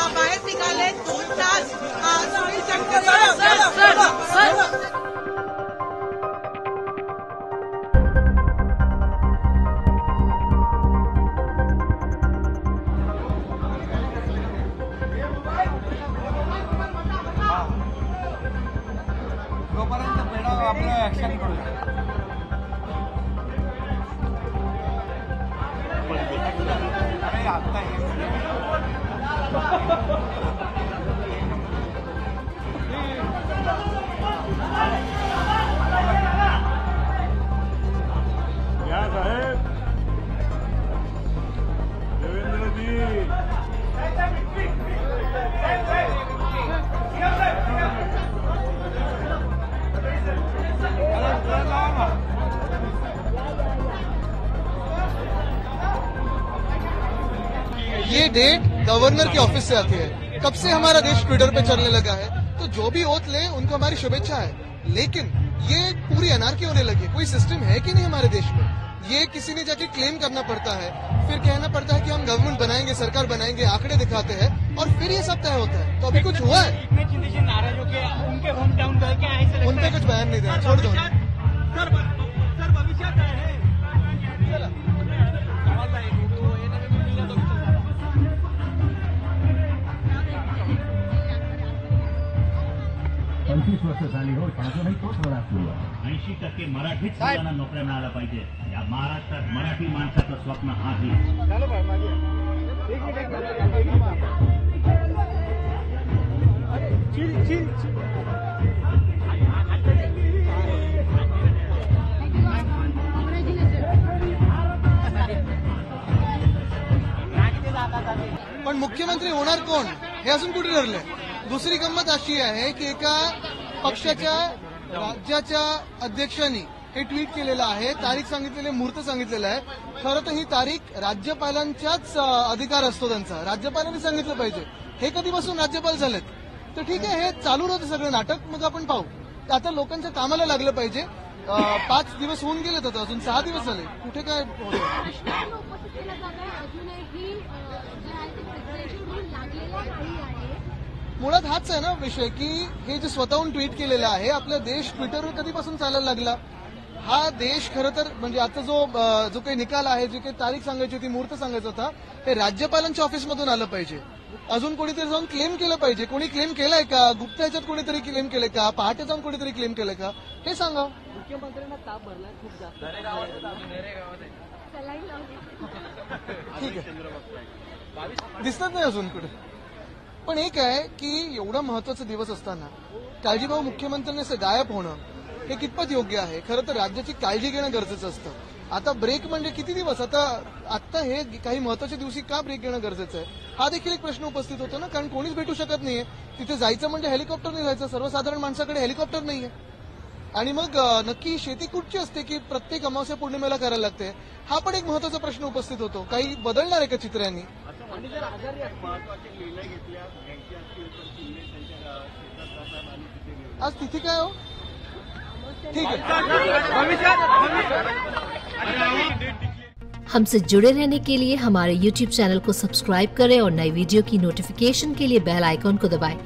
बाहेर निघाले 2 तास तोपर्यंत मॅडम आपलं ऍक्शन करूया. अरे आता या साहेब देवेंद्रजी ये डेट गवर्नर के ऑफिस से आती है. कब से हमारा देश ट्विटर पे चलने लगा है, तो जो भी ओथ ले उनको हमारी शुभेच्छा है. लेकिन ये पूरी अनारकी होने लगी. कोई सिस्टम है कि नहीं हमारे देश में? ये किसी ने जाके क्लेम करना पड़ता है, फिर कहना पड़ता है कि हम गवर्नमेंट बनाएंगे, सरकार बनाएंगे, आंकड़े दिखाते हैं और फिर ये सब तय होता है. तो अभी कुछ हुआ है? नाराज होके उनके होम टाउन गए क्या ऐसे उन पे कुछ बयान नहीं देना, छोड़ दो. सर भविष्यात काय आहे? आम्हाला एक तो ये नवीन मुलीला बघतो. 25 वर्ष झाली हो, अजूनही तोच लढा सुरू आहे. 80% मराठीच मुलांना नोकऱ्या मिळायला पाहिजे. या महाराष्ट्रात मराठी माणसाचं स्वप्न आहे. पण मुख्यमंत्री होणार कोण हे अजून कुठे ठरलंय. दुसरी गंमत अशी आहे की एका पक्षाच्या राज्याच्या अध्यक्षांनी हे ट्विट केलेलं आहे, तारीख सांगितलेली, मुहूर्त सांगितलेलं आहे. खरं तर ही तारीख राज्यपालांच्याच अधिकार असतो त्यांचा. राज्यपालांनी सांगितलं पाहिजे. हे कधीपासून राज्यपाल झालेत, तर ठीक आहे, हे चालू राहतं सगळं नाटक, मग आपण पाहू. आता लोकांच्या कामाला लागलं पाहिजे. 5 दिवस होऊन गेलेत, आता अजून 6 दिवस झाले. कुठे काय मुळात हाच आहे ना विषय, की हे जे स्वतःहून ट्विट केलेलं आहे, आपला देश ट्विटरवर कधीपासून चालायला लागला. हा देश खरं तर म्हणजे आता जो काही निकाल आहे, जी काही तारीख सांगायची होती, मुहूर्त सांगायचा होता, हे राज्यपालांच्या ऑफिसमधून आलं पाहिजे. अजून कोणीतरी जाऊन क्लेम केलं पाहिजे. कोणी क्लेम केलंय का? गुप्त ह्याच्यात कोणीतरी क्लेम केलंय का? पहाटे जाऊन कोणीतरी क्लेम केलंय का? हे सांगा. मुख्यमंत्र्यांना ताप भरला खूप जास्त. ठीक आहे, दिसत नाही अजून कुठे. पण एक आहे की एवढा महत्वाचा दिवस असताना काळजीभाऊ मुख्यमंत्र्यांनी असं गायब होणं हे कितपत योग्य आहे? खरं तर राज्याची काळजी घेणं गरजेचं असतं. आता ब्रेक म्हणजे किती दिवस? आता हे काही महत्वाच्या दिवशी का ब्रेक घेणं गरजेचं आहे, हा देखील एक प्रश्न उपस्थित होतो ना. कारण कोणीच भेटू शकत नाहीये. तिथे जायचं म्हणजे हेलिकॉप्टरने जायचं. सर्वसाधारण माणसाकडे हेलिकॉप्टर नाहीये. आणि मग नक्की शेती कुठची असते की प्रत्येक अमावस्या पौर्णिमेला करायला लागते? हा पण एक महत्वाचा प्रश्न उपस्थित होतो. काही बदलणार आहे का चित्रांनी? आणि जर आजारी महत्वाचे निर्णय घेतले आज तिथे काय हो? ठीक है. हमसे जुड़े रहने के लिए हमारे YouTube चैनल को सब्सक्राइब करें और नई वीडियो की नोटिफिकेशन के लिए बेल आइकॉन को दबाएं।